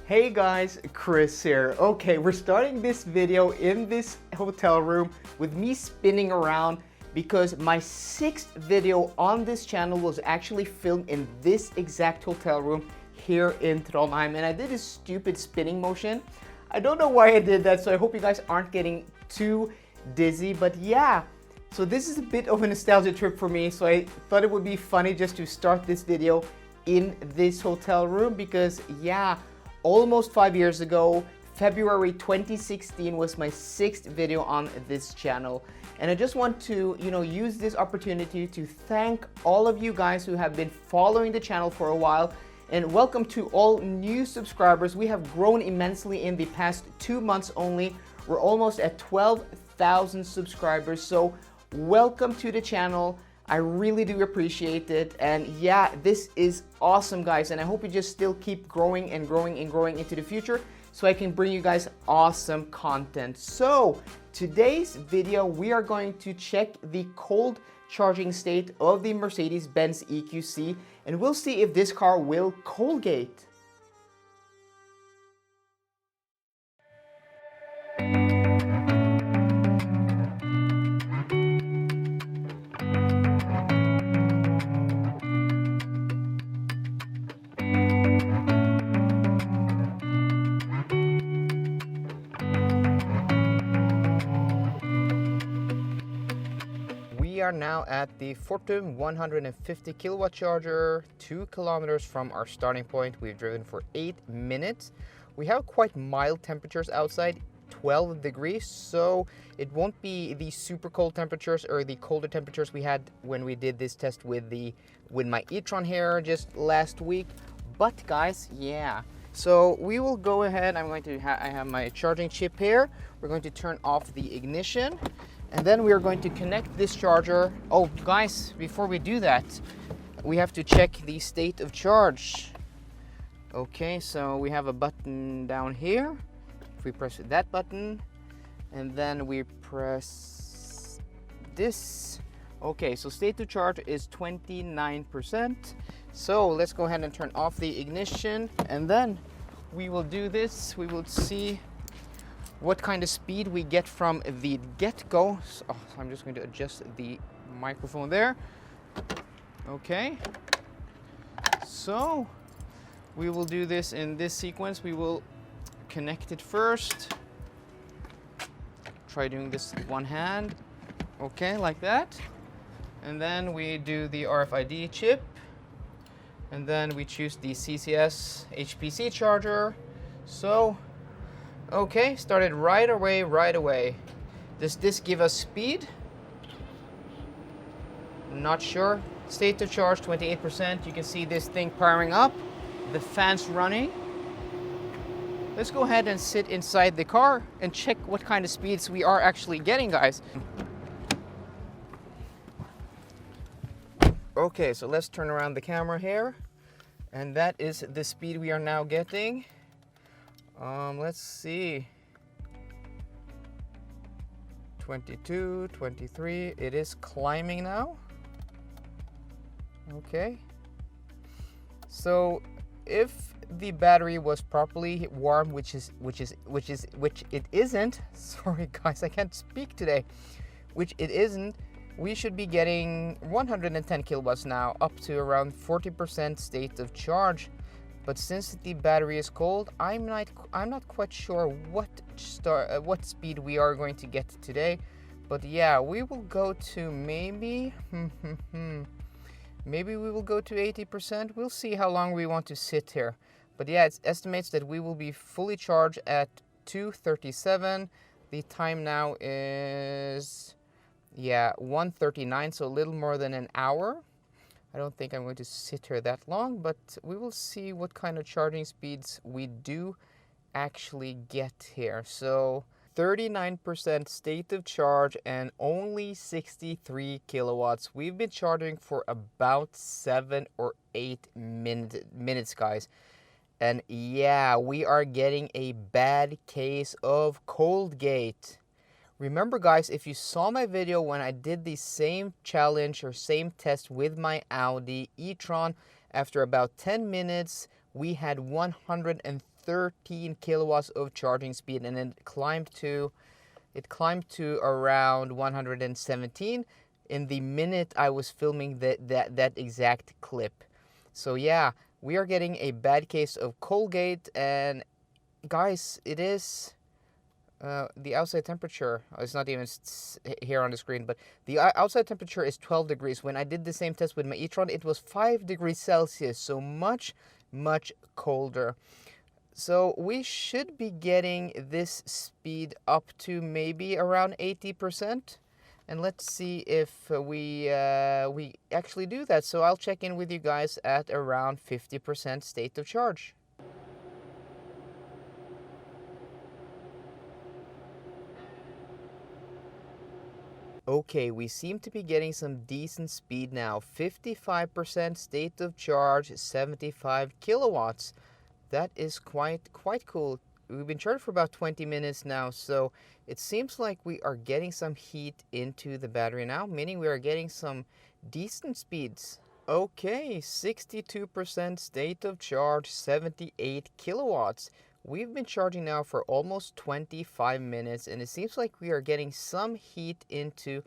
Hey guys, Chris here. Okay, we're starting this video in this hotel room with me spinning around because my 6th video on this channel was actually filmed in this exact hotel room here in Trondheim, and I did a stupid spinning motion. I don't know why I did that, so I hope you guys aren't getting too dizzy, but yeah. So this is a bit of a nostalgia trip for me, so I thought it would be funny just to start this video in this hotel room because yeah, almost 5 years ago, February 2016 was my 6th video on this channel. And I just want to, use this opportunity to thank all of you guys who have been following the channel for a while. And welcome to all new subscribers. We have grown immensely in the past 2 months only. We're almost at 12,000 subscribers. So welcome to the channel. I really do appreciate it, and yeah, this is awesome guys, and I hope you just still keep growing and growing and growing into the future so I can bring you guys awesome content. So today's video we are going to check the cold charging state of the Mercedes-Benz EQC, and we'll see if this car will cold gate. We are now at the Fortum 150 kilowatt charger, 2 kilometers from our starting point. We've driven for 8 minutes. We have quite mild temperatures outside, 12 degrees, so it won't be the super cold temperatures or the colder temperatures we had when we did this test with my e-tron here just last week. But guys, yeah. So we will go ahead. I have my charging chip here. We're going to turn off the ignition. And then we are going to connect this charger. Oh, guys, before we do that, we have to check the state of charge. Okay, so we have a button down here. If we press that button, and then we press this. Okay, so state of charge is 29%. So let's go ahead and turn off the ignition, and then we will do this. We will see what kind of speed we get from the get-go. So I'm just going to adjust the microphone there. Okay, so we will do this in this sequence. We will connect it first. Try doing this with one hand. Okay, like that. And then we do the RFID chip. And then we choose the CCS HPC charger. So okay, started right away. Does this give us speed? Not sure. State of charge 28%. You can see this thing powering up, the fans running. Let's go ahead and sit inside the car and check what kind of speeds we are actually getting, guys. Okay, so let's turn around the camera here. And that is the speed we are now getting. Let's see, 22, 23, it is climbing now. Okay, so if the battery was properly warm, which it isn't, sorry guys, I can't speak today, which it isn't, we should be getting 110 kilowatts now, up to around 40% state of charge. But since the battery is cold, I'm not quite sure what speed we are going to get today. But yeah, we will go to maybe we will go to 80%. We'll see how long we want to sit here. But yeah, it estimates that we will be fully charged at 2:37. The time now is 1:39, so a little more than an hour. I don't think I'm going to sit here that long, but we will see what kind of charging speeds we do actually get here. So 39% state of charge and only 63 kilowatts. We've been charging for about 7 or 8 minutes, guys. And yeah, we are getting a bad case of cold gate. Remember guys, if you saw my video when I did the same challenge or same test with my Audi e-tron, after about 10 minutes, we had 130 13 kilowatts of charging speed, and it climbed to around 117 in the minute I was filming that exact clip. So yeah, we are getting a bad case of Colgate, and guys, it is the outside temperature. It's not even here on the screen, but the outside temperature is 12 degrees. When I did the same test with my e-tron, it was 5 degrees Celsius, so much colder. So we should be getting this speed up to maybe around 80%. And let's see if we actually do that. So I'll check in with you guys at around 50% state of charge. Okay, we seem to be getting some decent speed now. 55% state of charge, 75 kilowatts. That is quite cool. We've been charged for about 20 minutes now, so it seems like we are getting some heat into the battery now, meaning we are getting some decent speeds. Okay, 62% state of charge, 78 kilowatts. We've been charging now for almost 25 minutes, and it seems like we are getting some heat into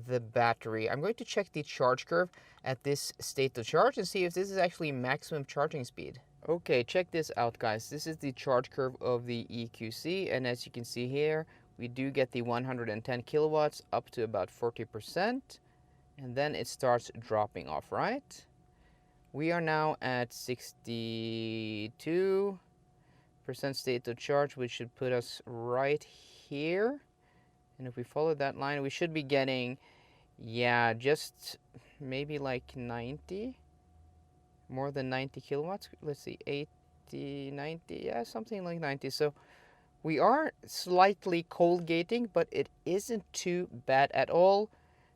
the battery. I'm going to check the charge curve at this state of charge and see if this is actually maximum charging speed. Okay, check this out, guys. This is the charge curve of the EQC, and as you can see here, we do get the 110 kilowatts up to about 40%, and then it starts dropping off, right? We are now at 62% state of charge, which should put us right here. And if we follow that line, we should be getting, yeah, just maybe like 90, more than 90 kilowatts. Let's see, 80, 90, yeah, something like 90. So we are slightly cold gating, but it isn't too bad at all.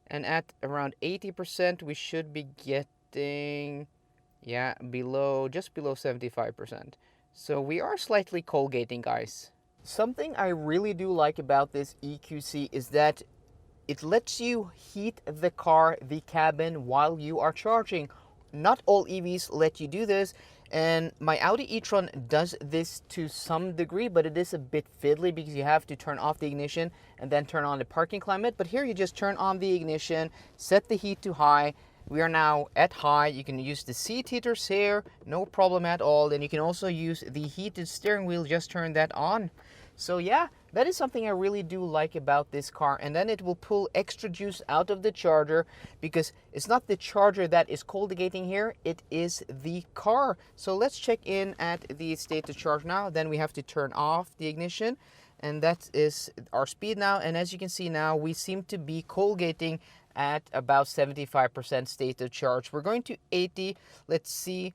And at around 80%, we should be getting, yeah, just below 75%. So we are slightly cold gating, guys. Something I really do like about this EQC is that it lets you heat the car, the cabin, while you are charging. Not all EVs let you do this, and my Audi e-tron does this to some degree, but it is a bit fiddly because you have to turn off the ignition and then turn on the parking climate. But here you just turn on the ignition, set the heat to high. We are now at high. You can use the seat heaters here, no problem at all. And you can also use the heated steering wheel, just turn that on. So yeah, that is something I really do like about this car. And then it will pull extra juice out of the charger, because it's not the charger that is cold gating here, it is the car. So let's check in at the state of charge now. Then we have to turn off the ignition, and that is our speed now. And as you can see now, we seem to be cold gating at about 75% state of charge. We're going to 80. Let's see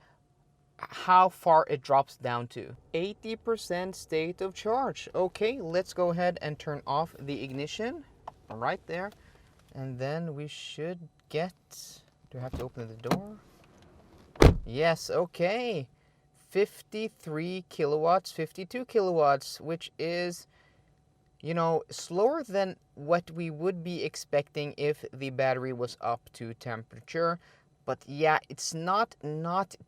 how far it drops down to. 80% state of charge. Okay, let's go ahead and turn off the ignition right there. And then we should get, do I have to open the door? Yes, okay. 53 kilowatts, 52 kilowatts, which is, you know, slower than what we would be expecting if the battery was up to temperature. But yeah, it's not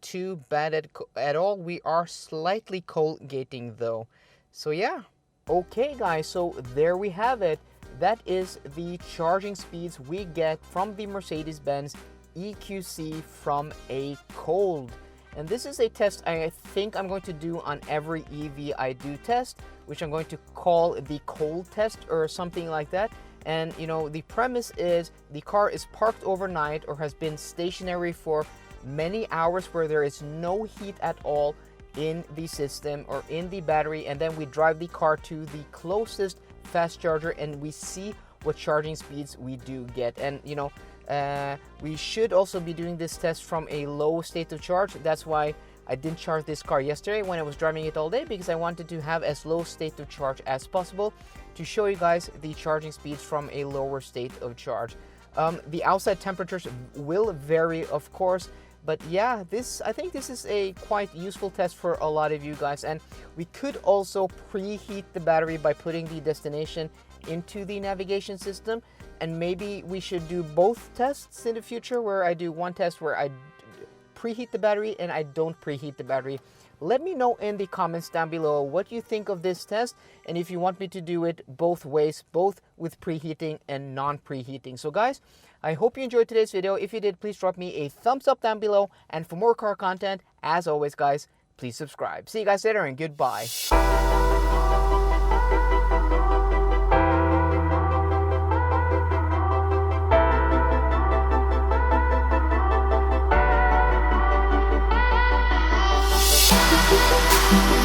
too bad at all. We are slightly cold gating though. So yeah. Okay guys, so there we have it. That is the charging speeds we get from the Mercedes-Benz EQC from a cold. And this is a test I think I'm going to do on every EV I do test, which I'm going to call the cold test or something like that. And you know, the premise is the car is parked overnight or has been stationary for many hours where there is no heat at all in the system or in the battery, and then we drive the car to the closest fast charger and we see what charging speeds we do get. And you know, we should also be doing this test from a low state of charge. That's why I didn't charge this car yesterday when I was driving it all day, because I wanted to have as low state of charge as possible to show you guys the charging speeds from a lower state of charge. The outside temperatures will vary, of course, but yeah, I think this is a quite useful test for a lot of you guys. And we could also preheat the battery by putting the destination into the navigation system, and maybe we should do both tests in the future, where I do one test where I preheat the battery and I don't preheat the battery. let me know in the comments down below what you think of this test and if you want me to do it both ways, both with preheating and non-preheating. So guys, I hope you enjoyed today's video. If you did, please drop me a thumbs up down below. And for more car content, as always guys, please subscribe. See you guys later and goodbye. We'll be right back.